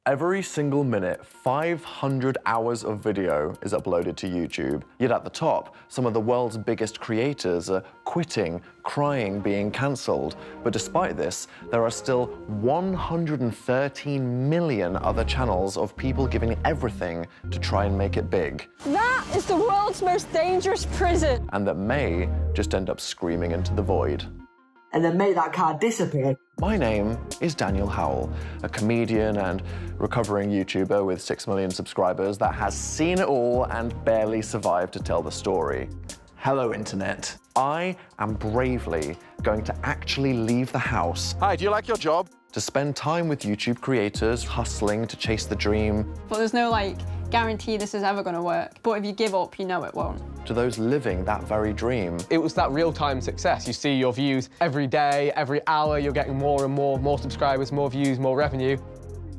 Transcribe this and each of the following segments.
Every single minute, 500 hours of video is uploaded to YouTube. Yet at the top, some of the world's biggest creators are quitting, crying, being cancelled. But despite this, there are still 113 million other channels of people giving everything to try and make it big. That is the world's most dangerous prison. And that may just end up screaming into the void. And then make that car disappear. My name is Daniel Howell, a comedian and recovering YouTuber with 6 million subscribers that has seen it all and barely survived to tell the story. Hello, Internet. I am bravely going to actually leave the house. Hi, do you like your job? To spend time with YouTube creators, hustling to chase the dream. But there's no, guarantee this is ever gonna work. But if you give up, you know it won't. To those living that very dream. It was that real-time success. You see your views every day, every hour, you're getting more and more subscribers, more views, more revenue.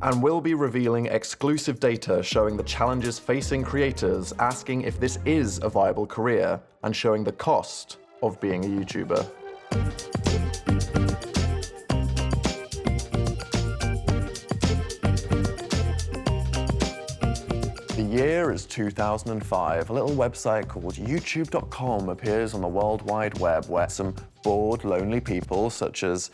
And we'll be revealing exclusive data showing the challenges facing creators, asking if this is a viable career, and showing the cost of being a YouTuber. The year is 2005. A little website called YouTube.com appears on the World Wide Web where some bored, lonely people, such as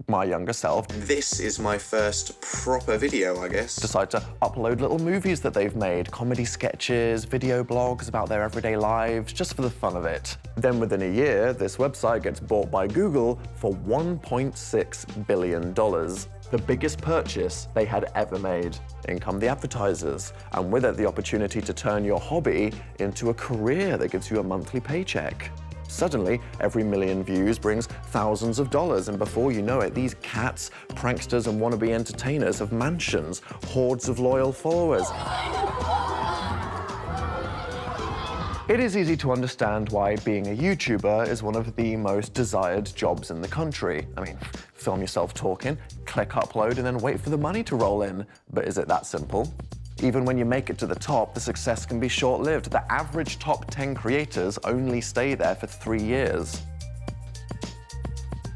my younger self, this is my first proper video, I guess, decide to upload little movies that they've made, comedy sketches, video blogs about their everyday lives, just for the fun of it. Then within a year, this website gets bought by Google for $1.6 billion. The biggest purchase they had ever made. In come the advertisers, and with it the opportunity to turn your hobby into a career that gives you a monthly paycheck. Suddenly, every million views brings thousands of dollars, and before you know it, these cats, pranksters, and wannabe entertainers have mansions, hordes of loyal followers. It is easy to understand why being a YouTuber is one of the most desired jobs in the country. I mean, film yourself talking, click upload, and then wait for the money to roll in. But is it that simple? Even when you make it to the top, the success can be short-lived. The average top 10 creators only stay there for 3 years.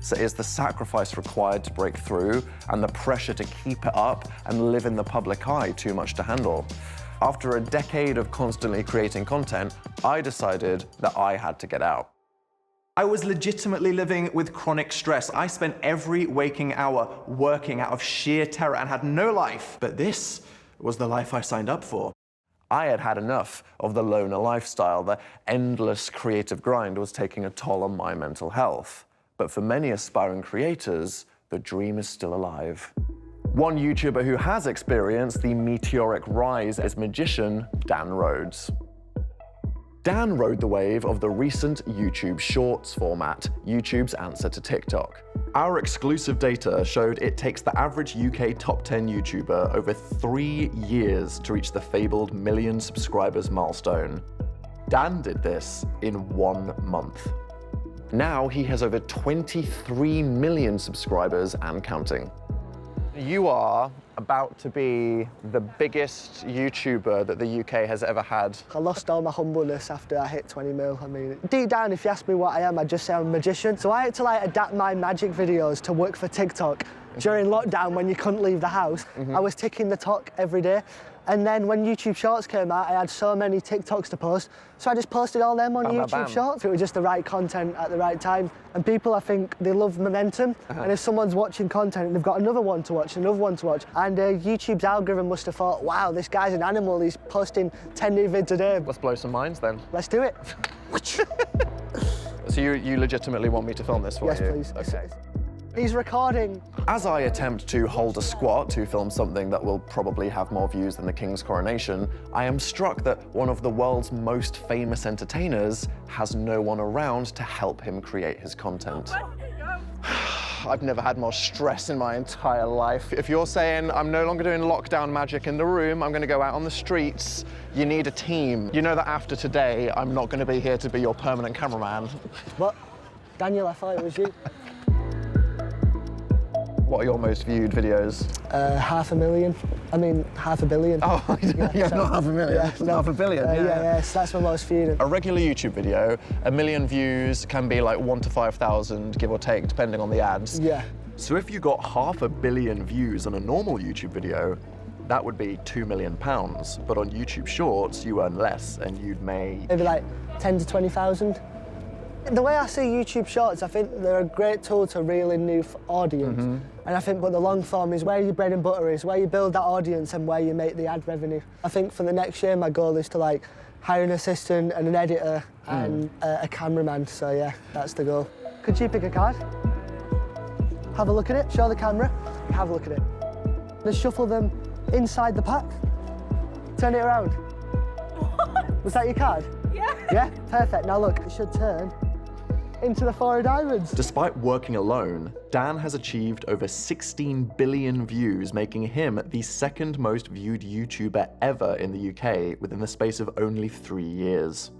So is the sacrifice required to break through and the pressure to keep it up and live in the public eye too much to handle? After a decade of constantly creating content, I decided that I had to get out. I was legitimately living with chronic stress. I spent every waking hour working out of sheer terror and had no life. But this was the life I signed up for. I had had enough of the loner lifestyle. The endless creative grind was taking a toll on my mental health. But for many aspiring creators, the dream is still alive. One YouTuber who has experienced the meteoric rise is magician Dan Rhodes. Dan rode the wave of the recent YouTube Shorts format, YouTube's answer to TikTok. Our exclusive data showed it takes the average UK top 10 YouTuber over 3 years to reach the fabled 1 million subscribers milestone. Dan did this in 1 month. Now he has over 23 million subscribers and counting. You are about to be the biggest YouTuber that the UK has ever had. I lost all my humbleness after I hit 20 mil. I mean, deep down, if you ask me what I am, I'd just say I'm a magician. So I had to adapt my magic videos to work for TikTok. During lockdown, when you couldn't leave the house, I was ticking the talk every day. And then when YouTube Shorts came out, I had so many TikToks to post, so I just posted all them on YouTube Shorts. It was just the right content at the right time. And people, I think, they love momentum. And if someone's watching content, they've got another one to watch, another one to watch. And YouTube's algorithm must have thought, wow, this guy's an animal, he's posting 10 new vids a day. Let's blow some minds then. Let's do it. So you legitimately want me to film this for you? Yes, please. Okay. He's recording. As I attempt to hold a squat to film something that will probably have more views than the King's coronation, I am struck that one of the world's most famous entertainers has no one around to help him create his content. I've never had more stress in my entire life. If you're saying I'm no longer doing lockdown magic in the room, I'm going to go out on the streets, you need a team. You know that after today, I'm not going to be here to be your permanent cameraman. What? Daniel, I thought it was you. What are your most viewed videos? 500,000. I mean, 500 million. Oh, yeah, so, not 500,000. Yeah, no, 500 million. Yeah, so that's my most viewed. A regular YouTube video, 1 million views can be like 1 to 5,000, give or take, depending on the ads. Yeah. So if you got 500 million views on a normal YouTube video, that would be £2 million. But on YouTube Shorts, you earn less and you'd make... Maybe like 10 to 20,000. The way I see YouTube Shorts, I think they're a great tool to reel in new audience. And I think, but the long form is where your bread and butter is, where you build that audience and where you make the ad revenue. I think for the next year, my goal is to like hire an assistant and an editor and a cameraman. So yeah, that's the goal. Could you pick a card? Have a look at it, show the camera, have a look at it. Let's shuffle them inside the pack. Turn it around. What? Was that your card? Yeah. Yeah, perfect. Now look, it should turn into the 4 of diamonds. Despite working alone, Dan has achieved over 16 billion views, making him the second most viewed YouTuber ever in the UK within the space of only 3 years.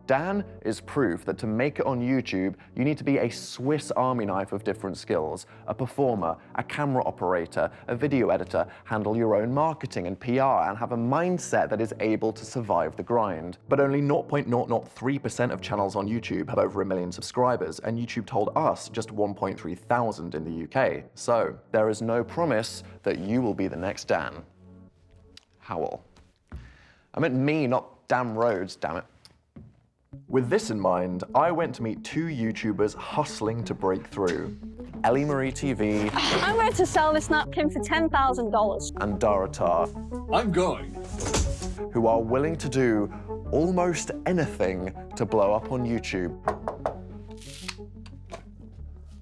Dan is proof that to make it on YouTube, you need to be a Swiss Army knife of different skills. A performer, a camera operator, a video editor, handle your own marketing and PR, and have a mindset that is able to survive the grind. But only 0.003% of channels on YouTube have over 1 million subscribers, and YouTube told us just 1.3 thousand in the UK. So there is no promise that you will be the next Dan. Howell. I meant me, not Dan Rhodes, damn it. With this in mind, I went to meet 2 YouTubers hustling to break through. Ellie Marie TV I'm going to sell this napkin for $10,000. and Daratar, I'm going. who are willing to do almost anything to blow up on YouTube.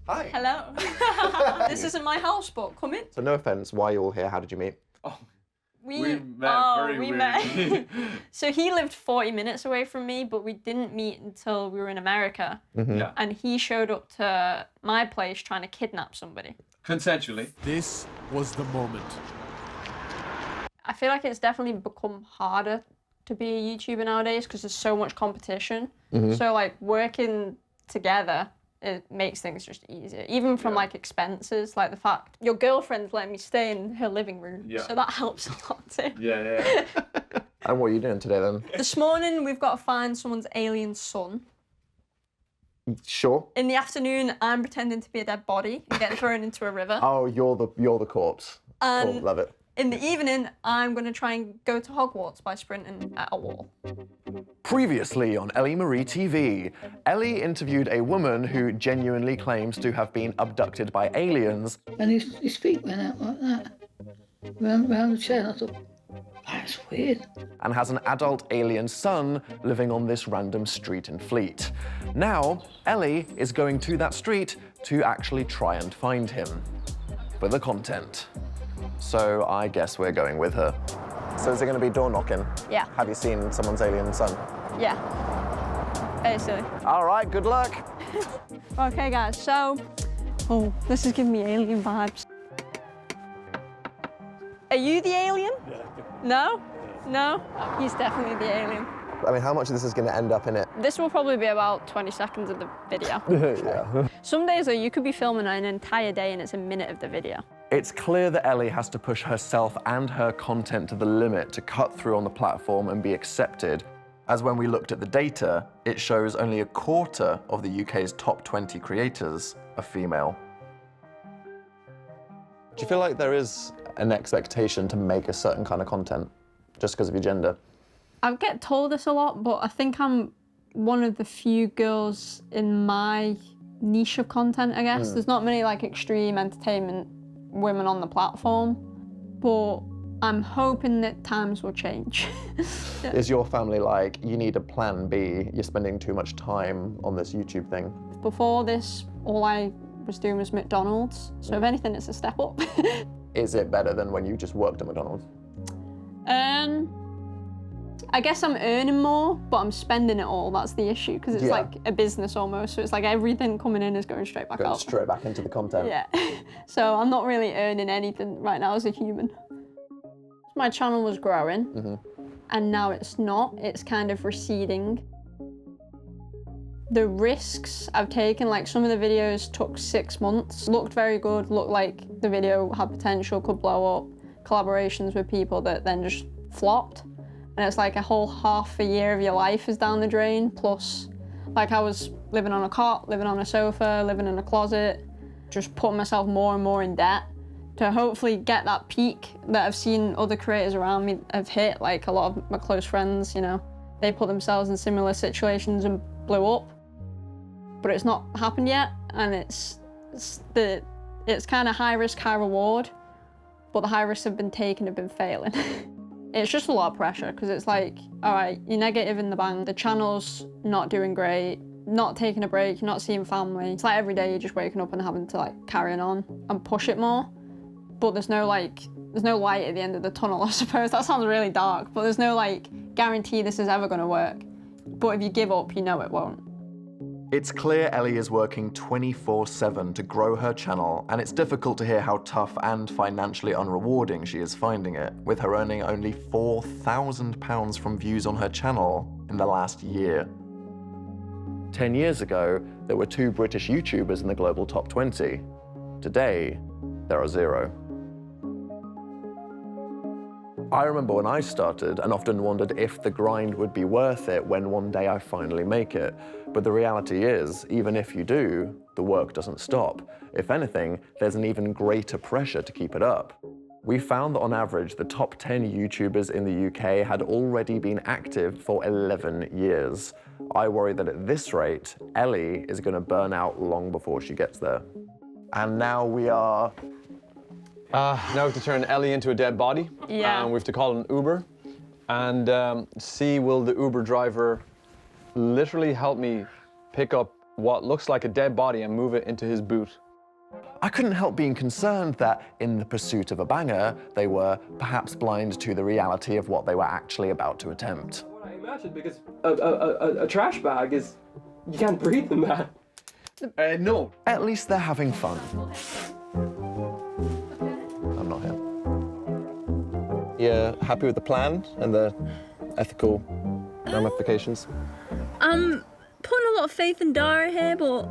Hi. Hello. This isn't my house, but come in. So no offense, why are you all here? How did you meet? We met we met. So he lived 40 minutes away from me, but we didn't meet until we were in America. Yeah. And he showed up to my place trying to kidnap somebody. Consensually. This was the moment. I feel like it's definitely become harder to be a YouTuber nowadays because there's so much competition. So like working together, it makes things just easier. Even from like expenses, like the fact your girlfriend's letting me stay in her living room. Yeah. So that helps a lot too. Yeah. And what are you doing today then? This morning we've got to find someone's alien son. Sure. In the afternoon, I'm pretending to be a dead body and getting thrown into a river. Oh, you're the corpse. And Cool, love it. in the evening, I'm going to try and go to Hogwarts by sprinting at a wall. Previously on Ellie Marie TV, Ellie interviewed a woman who genuinely claims to have been abducted by aliens. And his feet went out like that, round the chair, and I thought, that's weird. And has an adult alien son living on this random street in Fleet. Now, Ellie is going to that street to actually try and find him for the content. So I guess we're going with her. So is it going to be door knocking? Yeah. Have you seen someone's alien son? Yeah. Very silly. All right, good luck. Okay, guys, so... Oh, this is giving me alien vibes. Are you the alien? Yeah. No? No? He's definitely the alien. I mean, how much of this is going to end up in it? This will probably be about 20 seconds of the video. Yeah. Some days, though, you could be filming an entire day and it's a minute of the video. It's clear that Ellie has to push herself and her content to the limit to cut through on the platform and be accepted. As when we looked at the data, it shows only a quarter of the UK's top 20 creators are female. Do you feel like there is an expectation to make a certain kind of content just because of your gender? I get told this a lot, but I think I'm one of the few girls in my niche of content, I guess. There's not many like extreme entertainment women on the platform, but I'm hoping that times will change. Is your family like, you need a plan B, you're spending too much time on this YouTube thing? Before this, all I was doing was McDonald's, so if anything, it's a step up. Is it better than when you just worked at McDonald's? I guess I'm earning more, but I'm spending it all. That's the issue, because it's like a business almost. So it's like everything coming in is going straight back out. Straight back into the content. Yeah. So I'm not really earning anything right now as a human. My channel was growing, and now it's not. It's kind of receding. The risks I've taken, like some of the videos took 6 months, looked very good, looked like the video had potential, could blow up, collaborations with people that then just flopped. And it's like a whole half a year of your life is down the drain. Plus, like I was living on a cot, living on a sofa, living in a closet, just putting myself more and more in debt to hopefully get that peak that I've seen other creators around me have hit. Like a lot of my close friends, you know, they put themselves in similar situations and blew up, but it's not happened yet. And it's kind of high risk, high reward, but the high risks have been taken, have been failing. It's just a lot of pressure, because it's like, all right, you're negative in the bank, the channel's not doing great, not taking a break, you're not seeing family. It's like every day you're just waking up and having to like carry on and push it more. But there's no light at the end of the tunnel, I suppose. That sounds really dark, but there's no like guarantee this is ever gonna work. But if you give up, you know it won't. It's clear Ellie is working 24/7 to grow her channel, and it's difficult to hear how tough and financially unrewarding she is finding it, with her earning only £4,000 from views on her channel in the last year. 10 years ago, there were 2 British YouTubers in the global top 20. Today, there are 0. I remember when I started and often wondered if the grind would be worth it when one day I finally make it. But the reality is, even if you do, the work doesn't stop. If anything, there's an even greater pressure to keep it up. We found that on average, the top 10 YouTubers in the UK had already been active for 11 years. I worry that at this rate, Ellie is going to burn out long before she gets there. And now we are... Now we have to turn Ellie into a dead body. Yeah. And we have to call an Uber and see, will the Uber driver literally help me pick up what looks like a dead body and move it into his boot. I couldn't help being concerned that in the pursuit of a banger, they were perhaps blind to the reality of what they were actually about to attempt. What I imagine, because a trash bag is, you can't breathe in that. No. At least they're having fun. I'm not here. Yeah, happy with the plan and the ethical ramifications? I'm putting a lot of faith in Dara here, but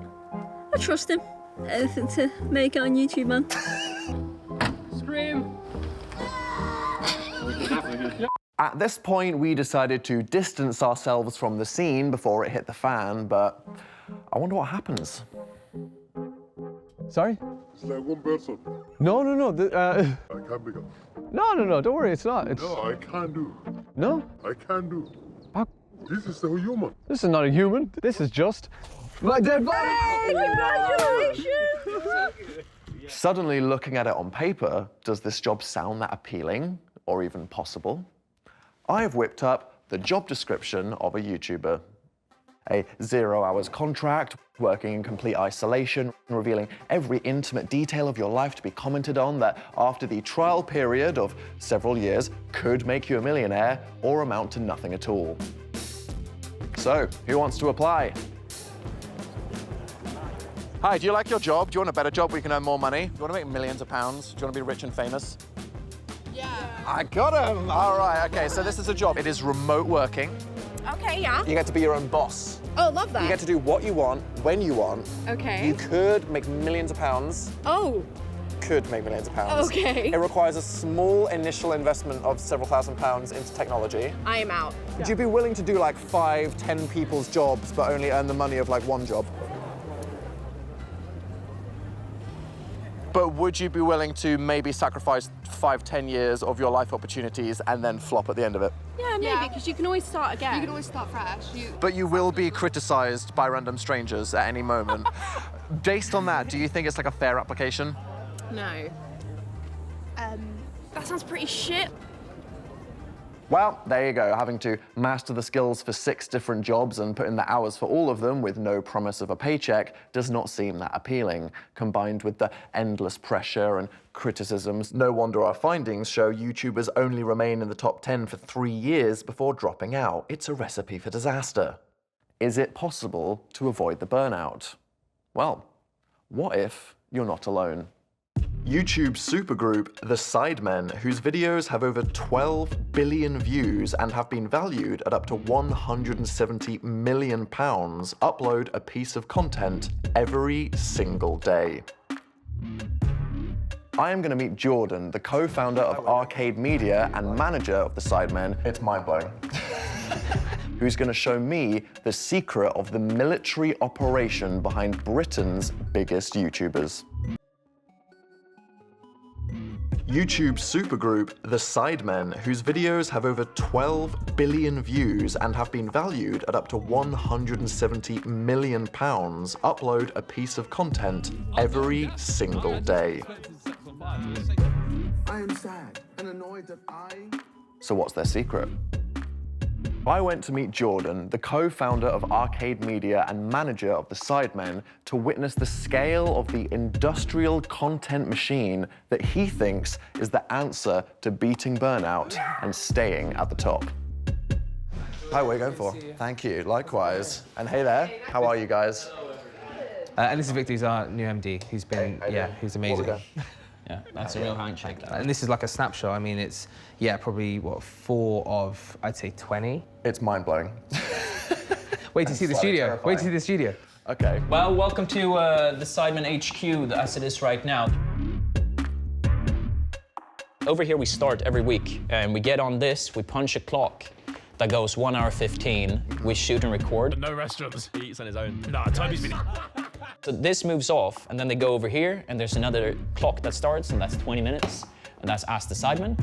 I trust him to make it on YouTube, man. Scream! At this point, we decided to distance ourselves from the scene before it hit the fan, but I wonder what happens. Sorry? It's like one person. No. I can't pick up. No, don't worry, it's not. No, I can't do. No? I can't do. How? This is a human. This is not a human. This is just my dead body. Congratulations! Suddenly, looking at it on paper, does this job sound that appealing or even possible? I have whipped up the job description of a YouTuber. A 0 hours contract, working in complete isolation, revealing every intimate detail of your life to be commented on that after the trial period of several years could make you a millionaire or amount to nothing at all. So, who wants to apply? Hi, do you like your job? Do you want a better job where you can earn more money? Do you want to make millions of pounds? Do you want to be rich and famous? Yeah. I got him! All right, okay, so this is a job. It is remote working. Okay, yeah. You get to be your own boss. Oh, love that. You get to do what you want, when you want. Okay. You could make millions of pounds. Oh. Could make millions of pounds. Okay. It requires a small initial investment of several £1,000s into technology. I am out. Would you be willing to do like 5, 10 people's jobs, but only earn the money of like one job? But would you be willing to maybe sacrifice 5, 10 years of your life opportunities and then flop at the end of it? Yeah, maybe, because you can always start again. You can always start fresh. But you will be criticised by random strangers at any moment. Based on that, do you think it's like a fair application? No. That sounds pretty shit. Well, there you go. Having to master the skills for 6 different jobs and put in the hours for all of them with no promise of a paycheck does not seem that appealing. Combined with the endless pressure and criticisms, no wonder our findings show YouTubers only remain in the top 10 for 3 years before dropping out. It's a recipe for disaster. Is it possible to avoid the burnout? Well, what if you're not alone? YouTube supergroup The Sidemen, whose videos have over 12 billion views and have been valued at up to £170 million, upload a piece of content every single day. I am going to meet Jordan, the co-founder of Arcade Media and manager of The Sidemen. It's mind-blowing. Who's going to show me the secret of the military operation behind Britain's biggest YouTubers. YouTube supergroup The Sidemen, whose videos have over 12 billion views and have been valued at up to £170 million, upload a piece of content every single day. I am sad and annoyed that So what's their secret? I went to meet Jordan, the co-founder of Arcade Media and manager of the Sidemen, to witness the scale of the industrial content machine that he thinks is the answer to beating burnout and staying at the top. Hi, what are you going for? Thank you, likewise. And hey there, how are you guys? And this is Vikkstar, who's our new MD. He's been, he's amazing. Yeah, that's a real handshake. And this is like a snapshot. I mean, it's, probably, 4 of, I'd say, 20. It's mind-blowing. Wait to see the studio. Terrifying. Wait to see the studio. Okay. Well, welcome to the Sidemen HQ, as it is right now. Over here, we start every week, and we get on this, we punch a clock that goes 1 hour 15. We shoot and record. No restaurants. He eats on his own. Nah, Toby's been. So this moves off, and then they go over here, and there's another clock that starts, and that's 20 minutes, and that's Ask the Sidemen.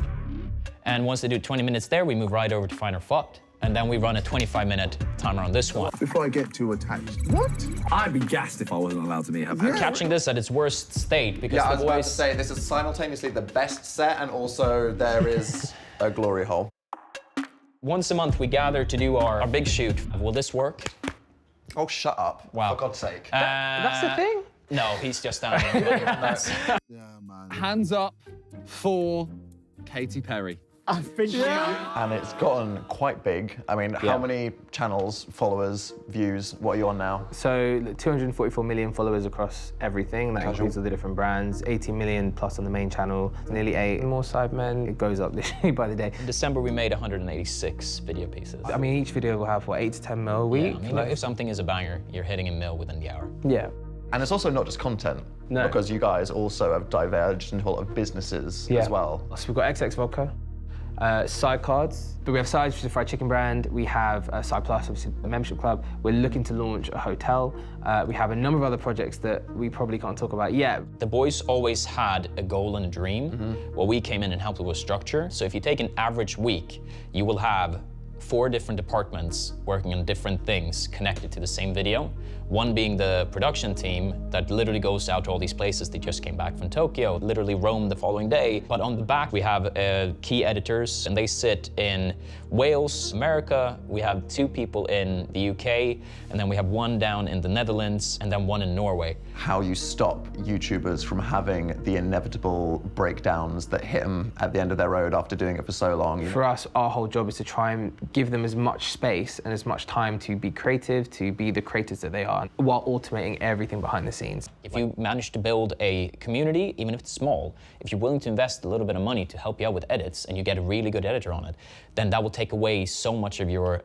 And once they do 20 minutes there, we move right over to Find or Fucked, and then we run a 25-minute timer on this one. Before I get too attached. What? I'd be gassed if I wasn't allowed to meet her. I'm catching this at its worst state, because I the was about to voice... say, this is simultaneously the best set, and also there is a glory hole. Once a month, we gather to do our big shoot. Will this work? Oh, shut up. Wow. For God's sake. That's the thing? No, he's just down there. Hands up for Katy Perry. I think And it's gotten quite big. I mean, how many channels, followers, views, what are you on now? So 244 million followers across everything. That includes all the different brands. 18 million plus on the main channel. Nearly 8 more Sidemen. It goes up literally by the day. In December, we made 186 video pieces. I mean, each video will have, 8 to 10 mil a week? Yeah, I mean, if something is a banger, you're hitting a mil within the hour. Yeah. And it's also not just content. No. Because you guys also have diverged into a lot of businesses as well. So we've got XX Vodka. Side cards, but we have Sides, which is a fried chicken brand. We have Side Plus, obviously a membership club. We're looking to launch a hotel. We have a number of other projects that we probably can't talk about yet. The boys always had a goal and a dream. Well, we came in and helped with structure. So if you take an average week, you will have 4 different departments working on different things connected to the same video. One being the production team that literally goes out to all these places. They just came back from Tokyo, literally roam the following day. But on the back, we have key editors, and they sit in Wales, America. We have 2 people in the UK, and then we have 1 down in the Netherlands, and then 1 in Norway. How you stop YouTubers from having the inevitable breakdowns that hit them at the end of their road after doing it for so long. For us, our whole job is to try and give them as much space and as much time to be creative, to be the creators that they are, while automating everything behind the scenes. If you manage to build a community, even if it's small, if you're willing to invest a little bit of money to help you out with edits and you get a really good editor on it, then that will take away so much of your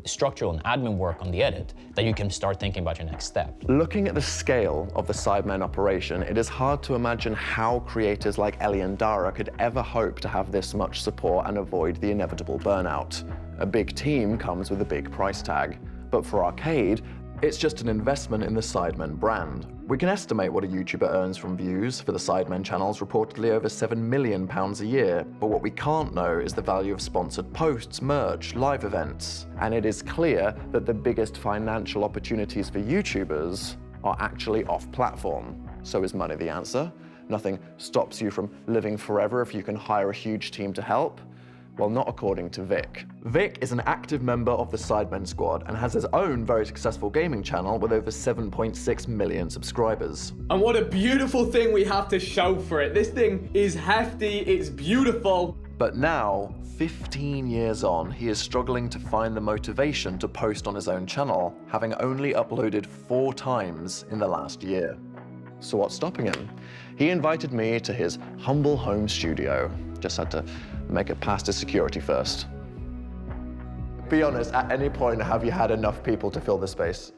structural and admin work on the edit that you can start thinking about your next step. Looking at the scale of the Sidemen operation, it is hard to imagine how creators like Ellie and Dara could ever hope to have this much support and avoid the inevitable burnout. A big team comes with a big price tag, but for Arcade, it's just an investment in the Sidemen brand. We can estimate what a YouTuber earns from views for the Sidemen channels, reportedly over £7 million a year, but what we can't know is the value of sponsored posts, merch, live events. And it is clear that the biggest financial opportunities for YouTubers are actually off-platform. So is money the answer? Nothing stops you from living forever if you can hire a huge team to help? Well, not according to Vic. Vic is an active member of the Sidemen squad and has his own very successful gaming channel with over 7.6 million subscribers. And what a beautiful thing we have to show for it. This thing is hefty, it's beautiful. But now, 15 years on, he is struggling to find the motivation to post on his own channel, having only uploaded 4 times in the last year. So what's stopping him? He invited me to his humble home studio. Just had to make it past his security first. Be honest, at any point, have you had enough people to fill the space?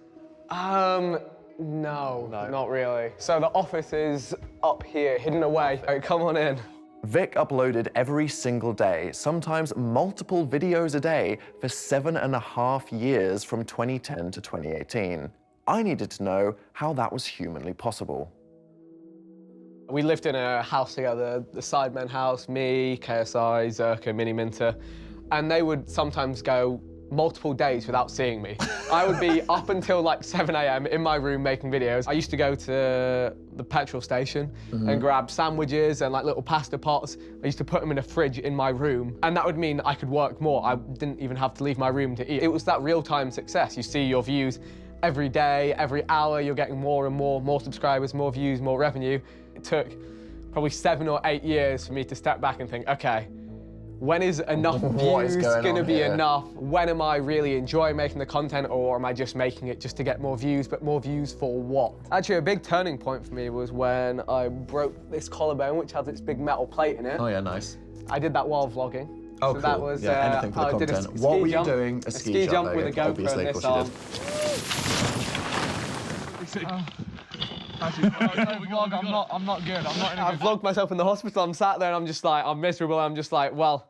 No, not really. So the office is up here, hidden away. All right, come on in. Vic uploaded every single day, sometimes multiple videos a day, for 7.5 years from 2010 to 2018. I needed to know how that was humanly possible. We lived in a house together, the Sidemen house, me, KSI, Zerka, Mini Minter, and they would sometimes go multiple days without seeing me. I would be up until like 7 a.m. in my room making videos. I used to go to the petrol station and grab sandwiches and like little pasta pots. I used to put them in a fridge in my room, and that would mean I could work more. I didn't even have to leave my room to eat. It was that real-time success. You see your views every day, every hour, you're getting more and more subscribers, more views, more revenue. It took probably 7 or 8 years for me to step back and think, okay, when is enough views gonna be enough? When am I really enjoying making the content, or am I just making it just to get more views, but more views for what? Actually, a big turning point for me was when I broke this collarbone, which has its big metal plate in it. Oh yeah, nice. I did that while vlogging. Oh, so cool. that was, anything for the content. What were you doing? A ski jump with a GoPro obviously, in this arm. I'm not good. I'm not in a I vlogged myself in the hospital. I'm sat there and I'm just like, I'm miserable. I'm just like, well,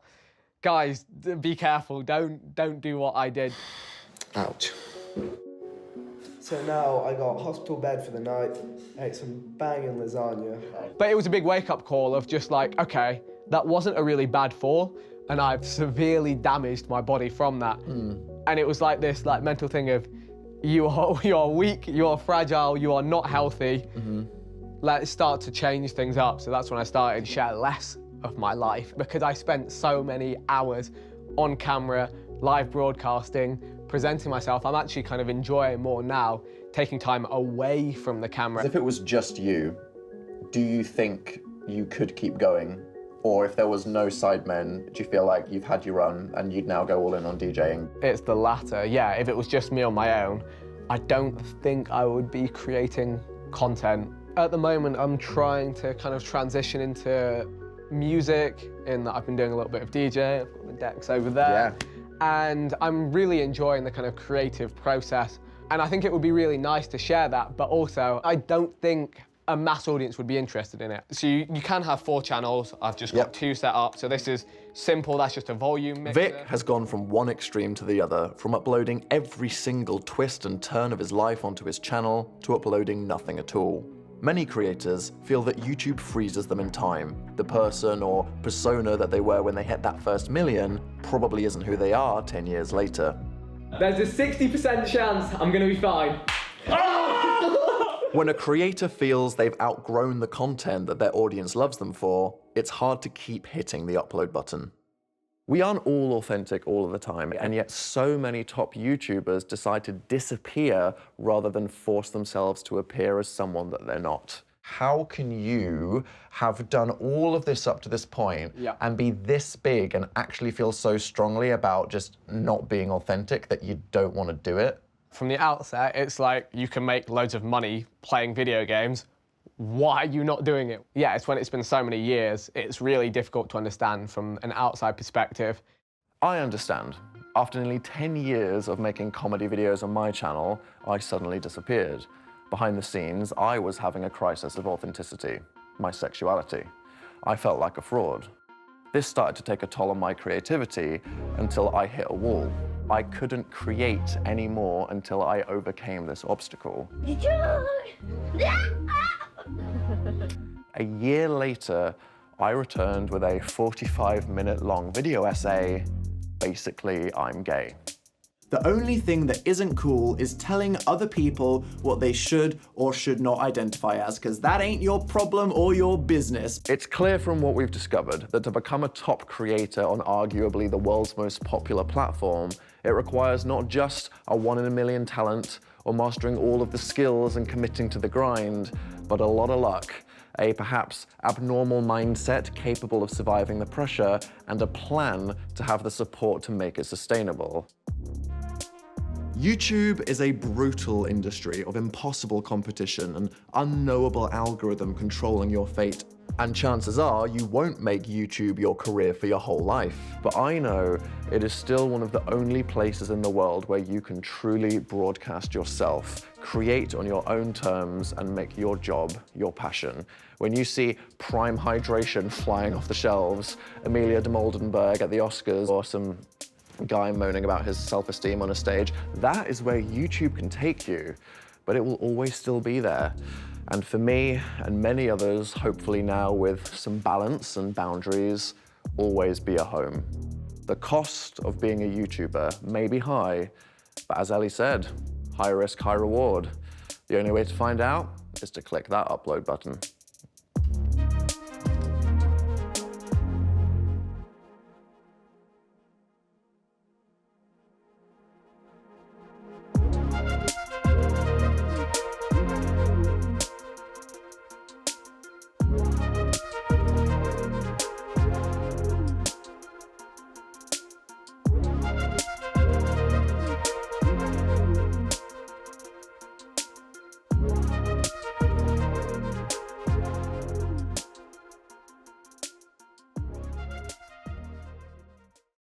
guys, be careful. Don't do what I did. Ouch. So now I got hospital bed for the night, ate some banging lasagna. But it was a big wake-up call of just like, okay, that wasn't a really bad fall, and I've severely damaged my body from that. And it was like this like mental thing of, you are weak, you are fragile, you are not healthy. Let's start to change things up. So that's when I started to share less of my life, because I spent so many hours on camera, live broadcasting, presenting myself. I'm actually kind of enjoying more now, taking time away from the camera. If it was just you, do you think you could keep going? Or if there was no Sidemen, do you feel like you've had your run and you'd now go all in on DJing? It's the latter, yeah. If it was just me on my own, I don't think I would be creating content. At the moment, I'm trying to kind of transition into music, in that I've been doing a little bit of DJ, I've got the decks over there. And I'm really enjoying the kind of creative process. And I think it would be really nice to share that, but also I don't think a mass audience would be interested in it. So you can have 4 channels. I've just got 2 set up. So this is simple, that's just a volume mixer. Vic has gone from one extreme to the other, from uploading every single twist and turn of his life onto his channel to uploading nothing at all. Many creators feel that YouTube freezes them in time. The person or persona that they were when they hit that first million probably isn't who they are 10 years later. There's a 60% chance I'm gonna be fine. When a creator feels they've outgrown the content that their audience loves them for, it's hard to keep hitting the upload button. We aren't all authentic all of the time, and yet so many top YouTubers decide to disappear rather than force themselves to appear as someone that they're not. How can you have done all of this up to this point and be this big and actually feel so strongly about just not being authentic that you don't want to do it? From the outset, it's like you can make loads of money playing video games. Why are you not doing it? Yeah, it's when it's been so many years, it's really difficult to understand from an outside perspective. I understand. After nearly 10 years of making comedy videos on my channel, I suddenly disappeared. Behind the scenes, I was having a crisis of authenticity, my sexuality. I felt like a fraud. This started to take a toll on my creativity until I hit a wall. I couldn't create anymore until I overcame this obstacle. A year later, I returned with a 45-minute-long video essay, basically, I'm gay. The only thing that isn't cool is telling other people what they should or should not identify as, because that ain't your problem or your business. It's clear from what we've discovered that to become a top creator on arguably the world's most popular platform, it requires not just a 1 in a million talent or mastering all of the skills and committing to the grind, but a lot of luck, a perhaps abnormal mindset capable of surviving the pressure, and a plan to have the support to make it sustainable. YouTube is a brutal industry of impossible competition and unknowable algorithm controlling your fate. And chances are you won't make YouTube your career for your whole life. But I know it is still one of the only places in the world where you can truly broadcast yourself, create on your own terms, and make your job your passion. When you see Prime Hydration flying off the shelves, Amelia de Moldenberg at the Oscars, or some guy moaning about his self-esteem on a stage, that is where YouTube can take you, but it will always still be there. And for me and many others, hopefully now with some balance and boundaries, always be a home. The cost of being a YouTuber may be high, but as Ellie said, high risk, high reward. The only way to find out is to click that upload button.